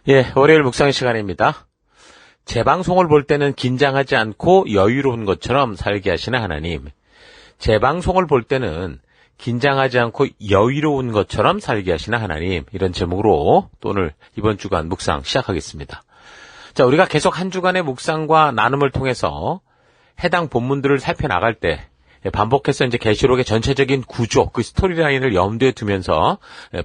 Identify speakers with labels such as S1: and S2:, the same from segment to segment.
S1: 예, 월요일 묵상의 시간입니다. 재방송을 볼 때는 긴장하지 않고 여유로운 것처럼 살게 하시는 하나님. 재방송을 볼 때는 긴장하지 않고 여유로운 것처럼 살게 하시는 하나님. 이런 제목으로 또 오늘 이번 주간 묵상 시작하겠습니다. 자, 우리가 계속 한 주간의 묵상과 나눔을 통해서 해당 본문들을 살펴나갈 때 반복해서 이제 계시록의 전체적인 구조, 그 스토리라인을 염두에 두면서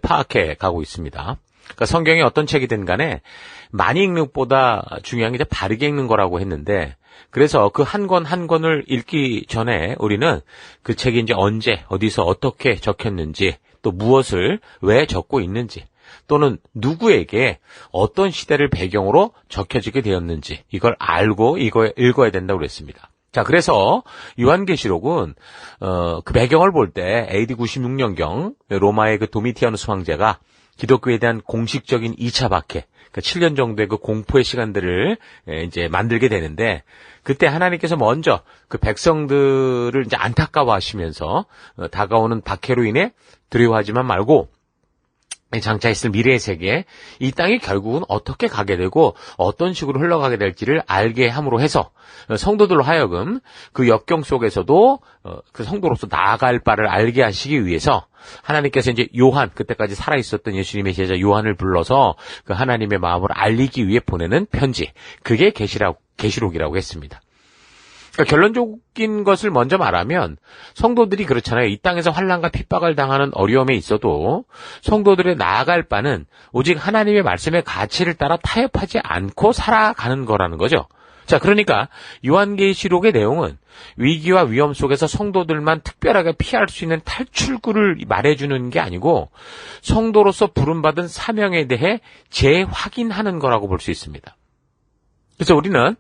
S1: 파악해 가고 있습니다. 그러니까 성경이 어떤 책이든 간에 많이 읽는 것보다 중요한 게 이제 바르게 읽는 거라고 했는데, 그래서 그 한 권 한 권을 읽기 전에 우리는 그 책이 이제 언제, 어디서 어떻게 적혔는지, 또 무엇을 왜 적고 있는지, 또는 누구에게 어떤 시대를 배경으로 적혀지게 되었는지, 이걸 알고 이거 읽어야 된다고 그랬습니다. 자, 그래서 요한계시록은 그 배경을 볼 때 AD 96년경 로마의 그 도미티아누스 황제가 기독교에 대한 공식적인 2차 박해, 그러니까 7년 정도의 그 공포의 시간들을 이제 만들게 되는데, 그때 하나님께서 먼저 그 백성들을 이제 안타까워하시면서 다가오는 박해로 인해 두려워하지만 말고 장차 있을 미래의 세계, 이 땅이 결국은 어떻게 가게 되고 어떤 식으로 흘러가게 될지를 알게 함으로 해서 성도들로 하여금 그 역경 속에서도 그 성도로서 나아갈 바를 알게 하시기 위해서 하나님께서 이제 요한, 그때까지 살아있었던 예수님의 제자 요한을 불러서 그 하나님의 마음을 알리기 위해 보내는 편지, 그게 계시록이라고 했습니다. 그러니까 결론적인 것을 먼저 말하면 성도들이 그렇잖아요. 이 땅에서 환난과 핍박을 당하는 어려움에 있어도 성도들의 나아갈 바는 오직 하나님의 말씀의 가치를 따라 타협하지 않고 살아가는 거라는 거죠. 자, 그러니까 요한계시록의 내용은 위기와 위험 속에서 성도들만 특별하게 피할 수 있는 탈출구를 말해주는 게 아니고 성도로서 부름받은 사명에 대해 재확인하는 거라고 볼 수 있습니다. 그래서 우리는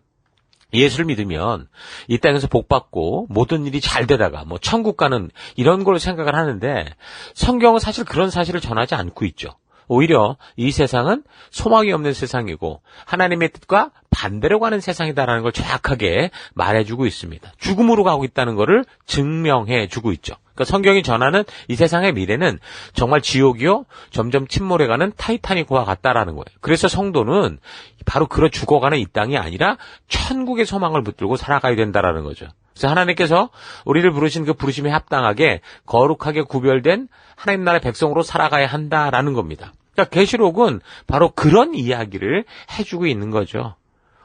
S1: 예수를 믿으면 이 땅에서 복받고 모든 일이 잘 되다가 뭐 천국 가는 이런 걸 생각을 하는데, 성경은 사실 그런 사실을 전하지 않고 있죠. 오히려 이 세상은 소망이 없는 세상이고 하나님의 뜻과 반대로 가는 세상이다라는 걸 정확하게 말해주고 있습니다. 죽음으로 가고 있다는 것을 증명해주고 있죠. 그러니까 성경이 전하는 이 세상의 미래는 정말 지옥이요, 점점 침몰해가는 타이타닉과 같다라는 거예요. 그래서 성도는 바로 그런 죽어가는 이 땅이 아니라 천국의 소망을 붙들고 살아가야 된다라는 거죠. 그래서 하나님께서 우리를 부르신 그 부르심에 합당하게 거룩하게 구별된 하나님 나라의 백성으로 살아가야 한다라는 겁니다. 그러니까 계시록은 바로 그런 이야기를 해주고 있는 거죠.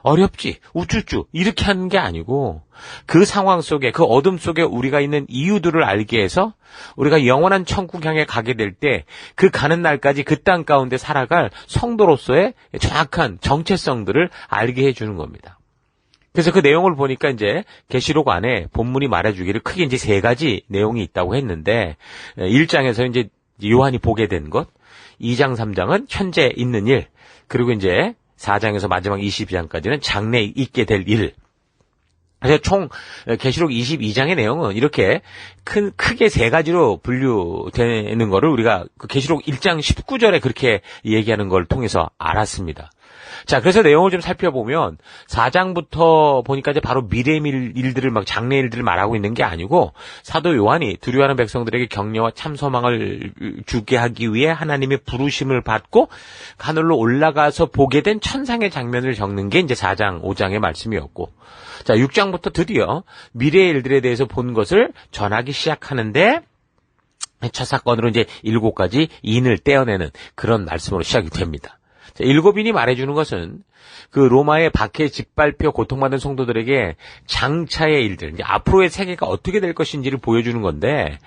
S1: 어렵지, 우쭈쭈 이렇게 하는 게 아니고 그 상황 속에, 그 어둠 속에 우리가 있는 이유들을 알게 해서 우리가 영원한 천국 향해 가게 될 때 그 가는 날까지 그 땅 가운데 살아갈 성도로서의 정확한 정체성들을 알게 해주는 겁니다. 그래서 그 내용을 보니까 이제 계시록 안에 본문이 말해주기를 크게 이제 세 가지 내용이 있다고 했는데, 1장에서 이제 요한이 보게 된 것, 2장, 3장은 현재 있는 일, 그리고 이제 4장에서 마지막 22장까지는 장래에 있게 될 일. 그래서 총 계시록 22장의 내용은 이렇게 크게 세 가지로 분류되는 거를 우리가 그 계시록 1장 19절에 그렇게 얘기하는 걸 통해서 알았습니다. 자, 그래서 내용을 좀 살펴보면 4장부터 보니까 이제 바로 미래의 일들을 막 장래 일들을 말하고 있는 게 아니고 사도 요한이 두려워하는 백성들에게 격려와 참 소망을 주게 하기 위해 하나님의 부르심을 받고 하늘로 올라가서 보게 된 천상의 장면을 적는 게 이제 4장, 5장의 말씀이었고, 자, 6장부터 드디어 미래의 일들에 대해서 본 것을 전하기 시작하는데 첫 사건으로 이제 7가지 인을 떼어내는 그런 말씀으로 시작이 됩니다. 7인이 말해주는 것은 그 로마의 박해, 짓밟혀 고통받는 성도들에게 장차의 일들, 이제 앞으로의 세계가 어떻게 될 것인지를 보여주는 건데,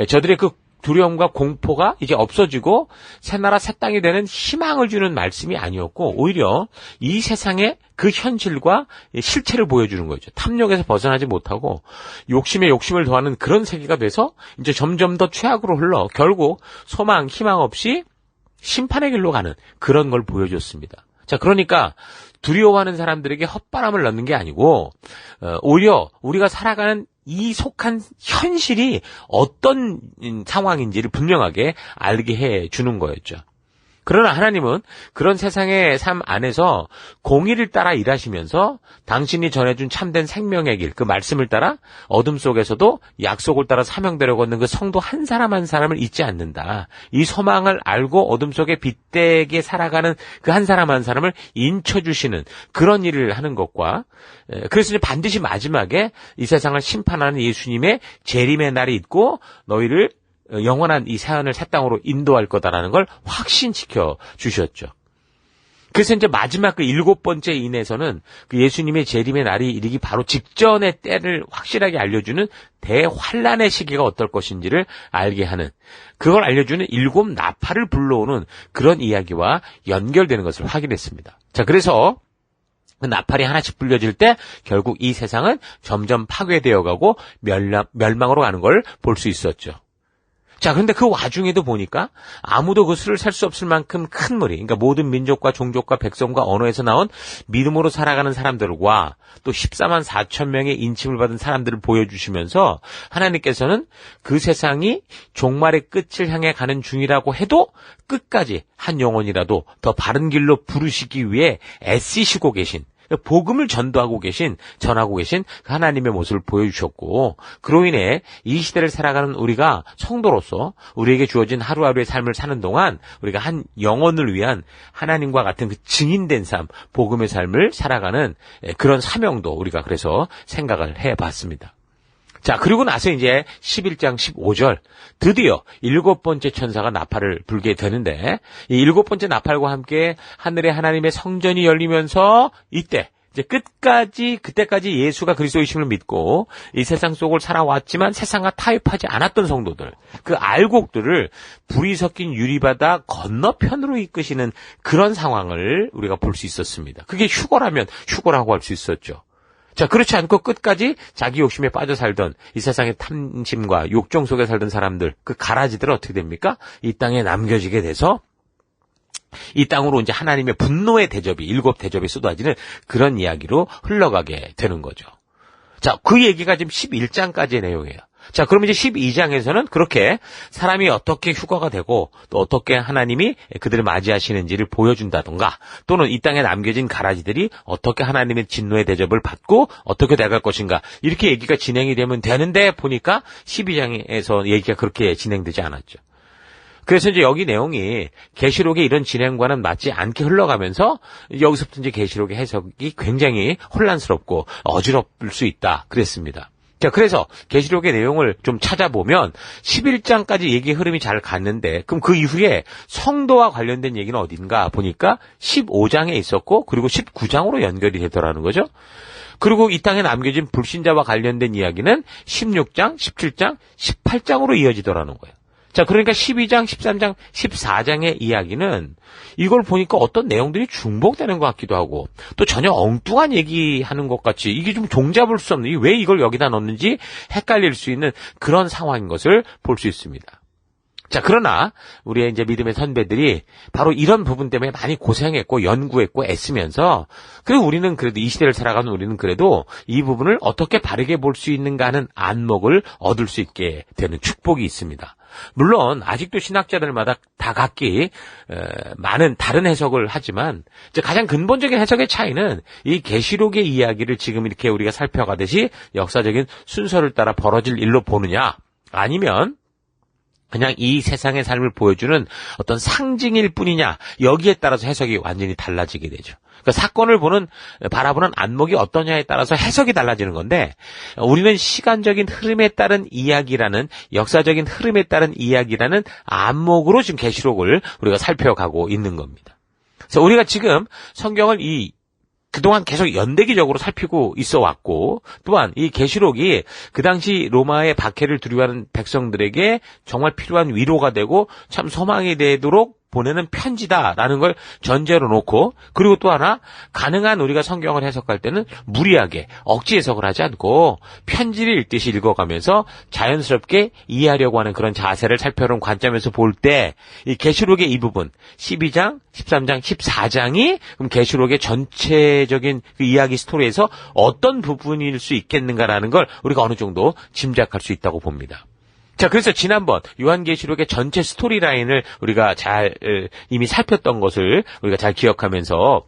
S1: 저들의 그 두려움과 공포가 이제 없어지고 새 나라 새 땅이 되는 희망을 주는 말씀이 아니었고, 오히려 이 세상의 그 현실과 실체를 보여주는 거죠. 탐욕에서 벗어나지 못하고 욕심에 욕심을 더하는 그런 세계가 돼서 이제 점점 더 최악으로 흘러 결국 소망, 희망 없이 심판의 길로 가는 그런 걸 보여줬습니다. 자, 그러니까 두려워하는 사람들에게 헛바람을 넣는 게 아니고 오히려 우리가 살아가는 이 속한 현실이 어떤 상황인지를 분명하게 알게 해주는 거였죠. 그러나 하나님은 그런 세상의 삶 안에서 공의를 따라 일하시면서 당신이 전해준 참된 생명의 길, 그 말씀을 따라 어둠 속에서도 약속을 따라 사명대로 걷는 그 성도 한 사람 한 사람을 잊지 않는다. 이 소망을 알고 어둠 속에 빛되게 살아가는 그 한 사람 한 사람을 인쳐주시는 그런 일을 하는 것과, 그래서 이제 반드시 마지막에 이 세상을 심판하는 예수님의 재림의 날이 있고 너희를 영원한 이 사연을 새 땅으로 인도할 거다라는 걸 확신시켜 주셨죠. 그래서 이제 마지막 그 7번째 인에서는 그 예수님의 재림의 날이 이르기 바로 직전의 때를 확실하게 알려주는 대환란의 시기가 어떨 것인지를 알게 하는, 그걸 알려주는 7 나팔을 불러오는 그런 이야기와 연결되는 것을 확인했습니다. 자, 그래서 그 나팔이 하나씩 불려질 때 결국 이 세상은 점점 파괴되어 가고 멸망으로 가는 걸 볼 수 있었죠. 자, 그런데 그 와중에도 보니까 아무도 그 수를 셀 수 없을 만큼 큰 무리, 그러니까 모든 민족과 종족과 백성과 언어에서 나온 믿음으로 살아가는 사람들과 또 14만 4천 명의 인침을 받은 사람들을 보여주시면서 하나님께서는 그 세상이 종말의 끝을 향해 가는 중이라고 해도 끝까지 한 영혼이라도 더 바른 길로 부르시기 위해 애쓰시고 계신, 복음을 전하고 계신 하나님의 모습을 보여주셨고, 그로 인해 이 시대를 살아가는 우리가 성도로서 우리에게 주어진 하루하루의 삶을 사는 동안 우리가 한 영혼을 위한 하나님과 같은 그 증인된 삶, 복음의 삶을 살아가는 그런 사명도 우리가 그래서 생각을 해봤습니다. 자, 그리고 나서 이제 11장 15절, 드디어 7번째 천사가 나팔을 불게 되는데, 이 7번째 나팔과 함께 하늘에 하나님의 성전이 열리면서 이때 이제 그때까지 예수가 그리스도이심을 믿고 이 세상 속을 살아왔지만 세상과 타협하지 않았던 성도들, 그 알곡들을 불이 섞인 유리바다 건너편으로 이끄시는 그런 상황을 우리가 볼 수 있었습니다. 그게 휴거라면 휴거라고 할 수 있었죠. 자, 그렇지 않고 끝까지 자기 욕심에 빠져 살던 이 세상의 탐심과 욕정 속에 살던 사람들, 그 가라지들은 어떻게 됩니까? 이 땅에 남겨지게 돼서 이 땅으로 이제 하나님의 분노의 대접이, 7 대접이 쏟아지는 그런 이야기로 흘러가게 되는 거죠. 자, 그 얘기가 지금 11장까지의 내용이에요. 자, 그러면 이제 12장에서는 그렇게 사람이 어떻게 휴거가 되고 또 어떻게 하나님이 그들을 맞이하시는지를 보여준다던가, 또는 이 땅에 남겨진 가라지들이 어떻게 하나님의 진노의 대접을 받고 어떻게 돼갈 것인가, 이렇게 얘기가 진행이 되면 되는데 보니까 12장에서 얘기가 그렇게 진행되지 않았죠. 그래서 이제 여기 내용이 계시록의 이런 진행과는 맞지 않게 흘러가면서 여기서부터 이제 계시록의 해석이 굉장히 혼란스럽고 어지럽을 수 있다 그랬습니다. 자, 그래서 계시록의 내용을 좀 찾아보면 11장까지 얘기 흐름이 잘 갔는데, 그럼 그 이후에 성도와 관련된 얘기는 어딘가 보니까 15장에 있었고, 그리고 19장으로 연결이 되더라는 거죠. 그리고 이 땅에 남겨진 불신자와 관련된 이야기는 16장, 17장, 18장으로 이어지더라는 거예요. 자, 그러니까 12장, 13장, 14장의 이야기는 이걸 보니까 어떤 내용들이 중복되는 것 같기도 하고, 또 전혀 엉뚱한 얘기하는 것 같이, 이게 좀 종잡을 수 없는, 왜 이걸 여기다 넣는지 헷갈릴 수 있는 그런 상황인 것을 볼 수 있습니다. 자, 그러나 우리의 이제 믿음의 선배들이 바로 이런 부분 때문에 많이 고생했고 연구했고 애쓰면서, 그리고 우리는 그래도 이 시대를 살아가는 우리는 그래도 이 부분을 어떻게 바르게 볼 수 있는가 하는 안목을 얻을 수 있게 되는 축복이 있습니다. 물론 아직도 신학자들마다 다 각기 많은 다른 해석을 하지만, 이제 가장 근본적인 해석의 차이는 이 계시록의 이야기를 지금 이렇게 우리가 살펴가듯이 역사적인 순서를 따라 벌어질 일로 보느냐, 아니면 그냥 이 세상의 삶을 보여주는 어떤 상징일 뿐이냐, 여기에 따라서 해석이 완전히 달라지게 되죠. 그러니까 사건을 바라보는 안목이 어떠냐에 따라서 해석이 달라지는 건데, 우리는 시간적인 흐름에 따른 이야기라는, 역사적인 흐름에 따른 이야기라는 안목으로 지금 계시록을 우리가 살펴가고 있는 겁니다. 그래서 우리가 지금 성경을 그동안 계속 연대기적으로 살피고 있어 왔고, 또한 이 계시록이 그 당시 로마의 박해를 두려워하는 백성들에게 정말 필요한 위로가 되고 참 소망이 되도록 보내는 편지다라는 걸 전제로 놓고, 그리고 또 하나, 가능한 우리가 성경을 해석할 때는 무리하게 억지 해석을 하지 않고 편지를 읽듯이 읽어가면서 자연스럽게 이해하려고 하는 그런 자세를 살펴본 관점에서 볼 때, 이 계시록의 이 부분 12장, 13장, 14장이 그럼 계시록의 전체적인 그 이야기 스토리에서 어떤 부분일 수 있겠는가라는 걸 우리가 어느 정도 짐작할 수 있다고 봅니다. 자, 그래서 지난번 요한계시록의 전체 스토리라인을 우리가 잘 이미 살폈던 것을 우리가 잘 기억하면서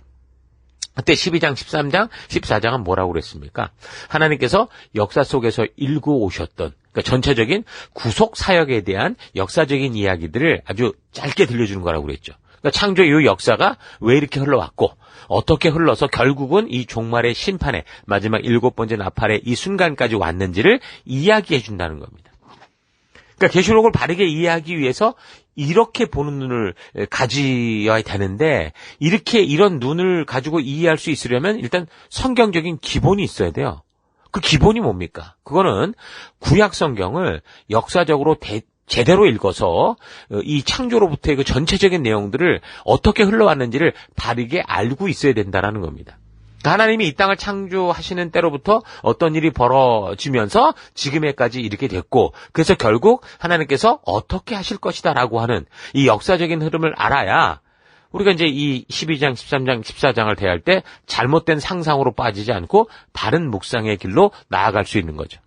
S1: 그때 12장, 13장, 14장은 뭐라고 그랬습니까? 하나님께서 역사 속에서 일구 오셨던 그러니까 전체적인 구속 사역에 대한 역사적인 이야기들을 아주 짧게 들려주는 거라고 그랬죠. 그러니까 창조 이후 역사가 왜 이렇게 흘러왔고 어떻게 흘러서 결국은 이 종말의 심판의 마지막 7번째 나팔의 이 순간까지 왔는지를 이야기해 준다는 겁니다. 그러니까 계시록을 바르게 이해하기 위해서 이렇게 보는 눈을 가져야 되는데 이런 눈을 가지고 이해할 수 있으려면 일단 성경적인 기본이 있어야 돼요. 그 기본이 뭡니까? 그거는 구약 성경을 역사적으로 제대로 읽어서 이 창조로부터의 그 전체적인 내용들을 어떻게 흘러왔는지를 바르게 알고 있어야 된다라는 겁니다. 하나님이 이 땅을 창조하시는 때로부터 어떤 일이 벌어지면서 지금에까지 이렇게 됐고 그래서 결국 하나님께서 어떻게 하실 것이다라고 하는 이 역사적인 흐름을 알아야 우리가 이제 이 12장, 13장, 14장을 대할 때 잘못된 상상으로 빠지지 않고 바른 묵상의 길로 나아갈 수 있는 거죠.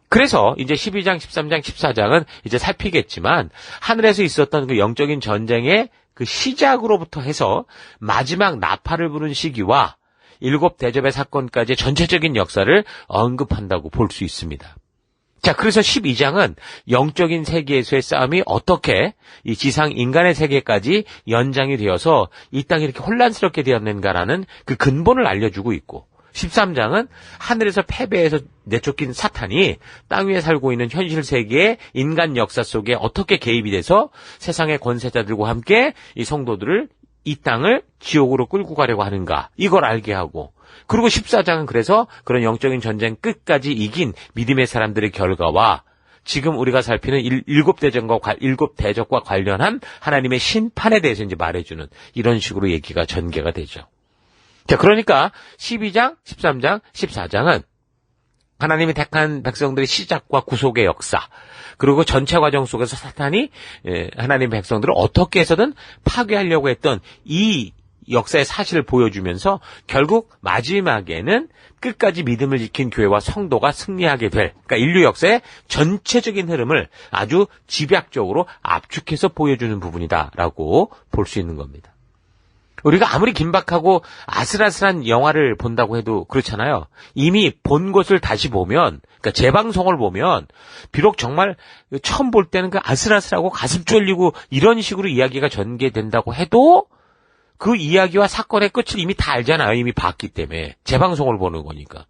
S1: 그래서 이제 12장, 13장, 14장은 이제 살피겠지만 하늘에서 있었던 그 영적인 전쟁의 그 시작으로부터 해서 마지막 나팔을 부른 시기와 7 대접의 사건까지의 전체적인 역사를 언급한다고 볼 수 있습니다. 자, 그래서 12장은 영적인 세계에서의 싸움이 어떻게 이 지상 인간의 세계까지 연장이 되어서 이 땅이 이렇게 혼란스럽게 되었는가라는 그 근본을 알려주고 있고 13장은 하늘에서 패배해서 내쫓긴 사탄이 땅 위에 살고 있는 현실 세계의 인간 역사 속에 어떻게 개입이 돼서 세상의 권세자들과 함께 이 성도들을 이 땅을 지옥으로 끌고 가려고 하는가 이걸 알게 하고 그리고 14장은 그래서 그런 영적인 전쟁 끝까지 이긴 믿음의 사람들의 결과와 지금 우리가 살피는 7 대적과 관련한 하나님의 심판에 대해서 이제 말해주는 이런 식으로 얘기가 전개가 되죠. 자, 그러니까 12장, 13장, 14장은 하나님이 택한 백성들의 시작과 구속의 역사 그리고 전체 과정 속에서 사탄이 하나님 백성들을 어떻게 해서든 파괴하려고 했던 이 역사의 사실을 보여주면서 결국 마지막에는 끝까지 믿음을 지킨 교회와 성도가 승리하게 될 그러니까 인류 역사의 전체적인 흐름을 아주 집약적으로 압축해서 보여주는 부분이다라고 볼 수 있는 겁니다. 우리가 아무리 긴박하고 아슬아슬한 영화를 본다고 해도 그렇잖아요. 이미 본 것을 다시 보면, 그러니까 재방송을 보면, 비록 정말 처음 볼 때는 그 아슬아슬하고 가슴 쫄리고 이런 식으로 이야기가 전개된다고 해도 그 이야기와 사건의 끝을 이미 다 알잖아요. 이미 봤기 때문에. 재방송을 보는 거니까.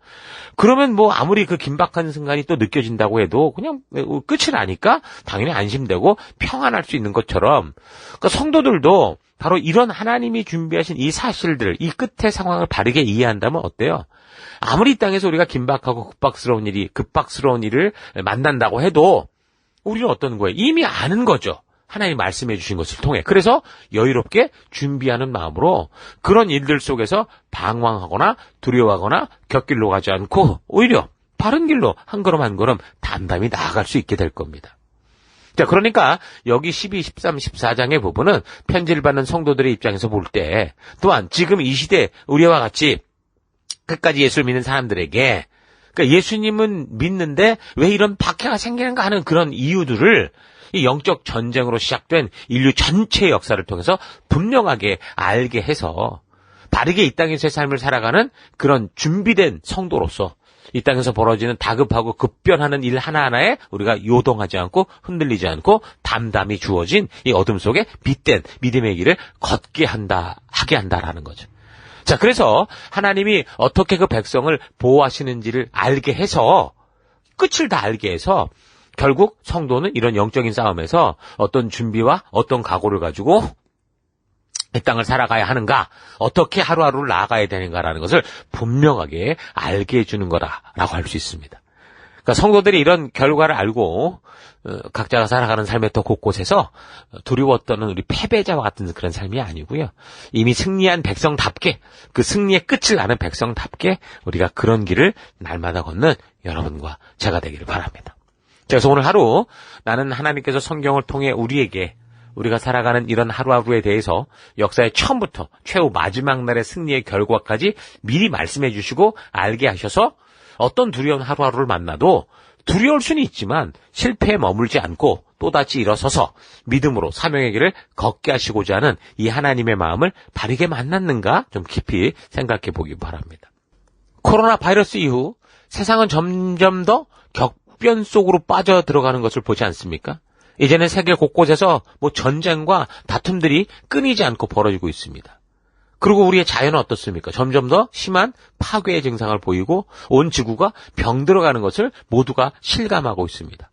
S1: 그러면 뭐 아무리 그 긴박한 순간이 또 느껴진다고 해도 그냥 끝을 아니까 당연히 안심되고 평안할 수 있는 것처럼 그러니까 성도들도 바로 이런 하나님이 준비하신 이 사실들, 이 끝의 상황을 바르게 이해한다면 어때요? 아무리 이 땅에서 우리가 긴박하고 급박스러운 일을 만난다고 해도 우리는 어떤 거예요? 이미 아는 거죠. 하나님 말씀해 주신 것을 통해. 그래서 여유롭게 준비하는 마음으로 그런 일들 속에서 방황하거나 두려워하거나 곁길로 가지 않고 오히려 바른 길로 한 걸음 한 걸음 담담히 나아갈 수 있게 될 겁니다. 자, 그러니까 여기 12, 13, 14장의 부분은 편지를 받는 성도들의 입장에서 볼 때 또한 지금 이 시대 우리와 같이 끝까지 예수를 믿는 사람들에게 그러니까 예수님은 믿는데 왜 이런 박해가 생기는가 하는 그런 이유들을 이 영적 전쟁으로 시작된 인류 전체의 역사를 통해서 분명하게 알게 해서 바르게 이 땅에서의 삶을 살아가는 그런 준비된 성도로서 이 땅에서 벌어지는 다급하고 급변하는 일 하나하나에 우리가 요동하지 않고 흔들리지 않고 담담히 주어진 이 어둠 속에 빛된 믿음의 길을 하게 한다라는 거죠. 자, 그래서 하나님이 어떻게 그 백성을 보호하시는지를 알게 해서 끝을 다 알게 해서 결국 성도는 이런 영적인 싸움에서 어떤 준비와 어떤 각오를 가지고 이 땅을 살아가야 하는가, 어떻게 하루하루를 나아가야 되는가라는 것을 분명하게 알게 해주는 거라고 할 수 있습니다. 그러니까 성도들이 이런 결과를 알고 각자가 살아가는 삶의 또 곳곳에서 두려워 떠는 우리 패배자와 같은 그런 삶이 아니고요. 이미 승리한 백성답게 그 승리의 끝을 아는 백성답게 우리가 그런 길을 날마다 걷는 여러분과 제가 되기를 바랍니다. 그래서 오늘 하루 나는 하나님께서 성경을 통해 우리가 살아가는 이런 하루하루에 대해서 역사의 처음부터 최후 마지막 날의 승리의 결과까지 미리 말씀해 주시고 알게 하셔서 어떤 두려운 하루하루를 만나도 두려울 수는 있지만 실패에 머물지 않고 또다시 일어서서 믿음으로 사명의 길을 걷게 하시고자 하는 이 하나님의 마음을 바르게 만났는가 좀 깊이 생각해 보기 바랍니다. 코로나 바이러스 이후 세상은 점점 더 격변 속으로 빠져 들어가는 것을 보지 않습니까? 이제는 세계 곳곳에서 전쟁과 다툼들이 끊이지 않고 벌어지고 있습니다. 그리고 우리의 자연은 어떻습니까? 점점 더 심한 파괴의 증상을 보이고 온 지구가 병들어가는 것을 모두가 실감하고 있습니다.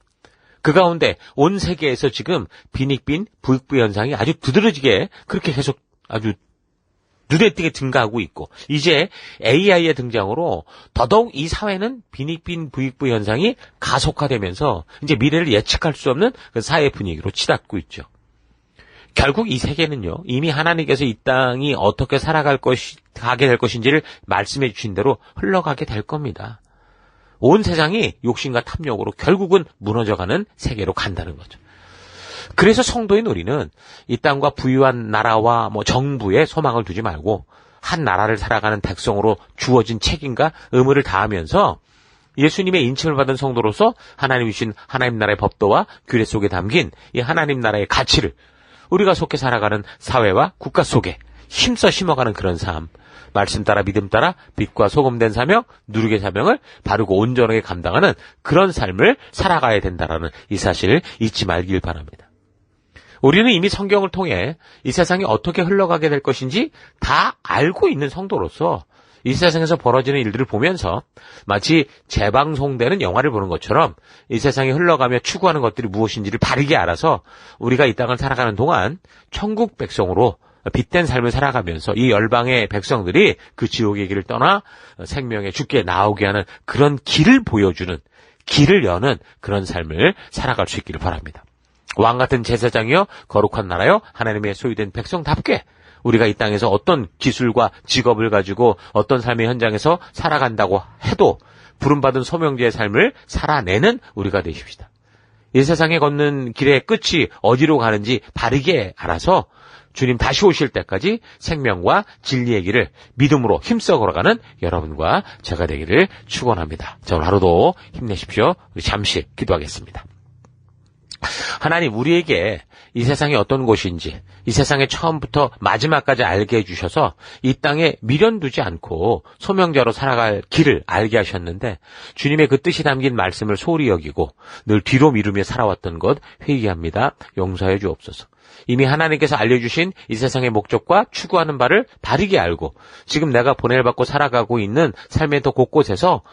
S1: 그 가운데 온 세계에서 지금 빈익빈 부익부 현상이 아주 두드러지게 그렇게 계속 아주 눈에 띄게 증가하고 있고 이제 AI의 등장으로 더더욱 이 사회는 빈익빈 부익부 현상이 가속화되면서 이제 미래를 예측할 수 없는 그 사회 분위기로 치닫고 있죠. 결국 이 세계는요, 이미 하나님께서 이 땅이 어떻게 가게 될 것인지를 말씀해 주신 대로 흘러가게 될 겁니다. 온 세상이 욕심과 탐욕으로 결국은 무너져가는 세계로 간다는 거죠. 그래서 성도인 우리는 이 땅과 부유한 나라와 정부에 소망을 두지 말고 한 나라를 살아가는 백성으로 주어진 책임과 의무를 다하면서 예수님의 인침을 받은 성도로서 하나님이 주신 하나님 나라의 법도와 규례 속에 담긴 이 하나님 나라의 가치를 우리가 속해 살아가는 사회와 국가 속에 힘써 심어가는 그런 삶, 말씀 따라 믿음 따라 빛과 소금된 사명, 누룩의 사명을 바르고 온전하게 감당하는 그런 삶을 살아가야 된다라는 이 사실을 잊지 말길 바랍니다. 우리는 이미 성경을 통해 이 세상이 어떻게 흘러가게 될 것인지 다 알고 있는 성도로서 이 세상에서 벌어지는 일들을 보면서 마치 재방송되는 영화를 보는 것처럼 이 세상이 흘러가며 추구하는 것들이 무엇인지를 바르게 알아서 우리가 이 땅을 살아가는 동안 천국 백성으로 빛된 삶을 살아가면서 이 열방의 백성들이 그 지옥의 길을 떠나 생명의 주께 나오게 하는 그런 길을 보여주는, 길을 여는 그런 삶을 살아갈 수 있기를 바랍니다. 왕같은 제사장이여 거룩한 나라여 하나님의 소유된 백성답게 우리가 이 땅에서 어떤 기술과 직업을 가지고 어떤 삶의 현장에서 살아간다고 해도 부름받은 소명자의 삶을 살아내는 우리가 되십시다. 이 세상에 걷는 길의 끝이 어디로 가는지 바르게 알아서 주님 다시 오실 때까지 생명과 진리의 길을 믿음으로 힘써 걸어가는 여러분과 제가 되기를 축원합니다. 자, 오늘 하루도 힘내십시오. 우리 잠시 기도하겠습니다. 하나님, 우리에게 이 세상이 어떤 곳인지 이 세상에 처음부터 마지막까지 알게 해주셔서 이 땅에 미련 두지 않고 소명자로 살아갈 길을 알게 하셨는데 주님의 그 뜻이 담긴 말씀을 소홀히 여기고 늘 뒤로 미루며 살아왔던 것 회개합니다. 용서해 주옵소서. 이미 하나님께서 알려주신 이 세상의 목적과 추구하는 바를 바르게 알고 지금 내가 보냄을 받고 살아가고 있는 삶의 더 곳곳에서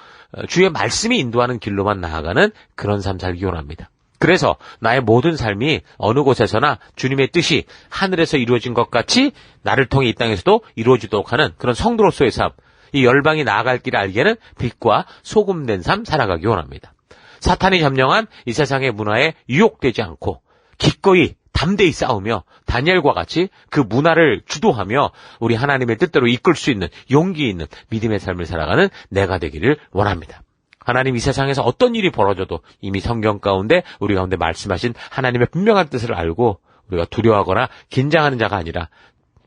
S1: 주의 말씀이 인도하는 길로만 나아가는 그런 삶 살기 원합니다. 그래서 나의 모든 삶이 어느 곳에서나 주님의 뜻이 하늘에서 이루어진 것 같이 나를 통해 이 땅에서도 이루어지도록 하는 그런 성도로서의 삶, 이 열방이 나아갈 길을 알게는 빛과 소금된 삶 살아가기 원합니다. 사탄이 점령한 이 세상의 문화에 유혹되지 않고 기꺼이 담대히 싸우며 다니엘과 같이 그 문화를 주도하며 우리 하나님의 뜻대로 이끌 수 있는 용기 있는 믿음의 삶을 살아가는 내가 되기를 원합니다. 하나님, 이 세상에서 어떤 일이 벌어져도 이미 성경 가운데 우리 가운데 말씀하신 하나님의 분명한 뜻을 알고 우리가 두려워하거나 긴장하는 자가 아니라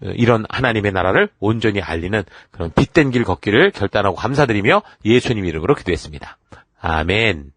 S1: 이런 하나님의 나라를 온전히 알리는 그런 빛된 길 걷기를 결단하고 감사드리며 예수님 이름으로 기도했습니다. 아멘.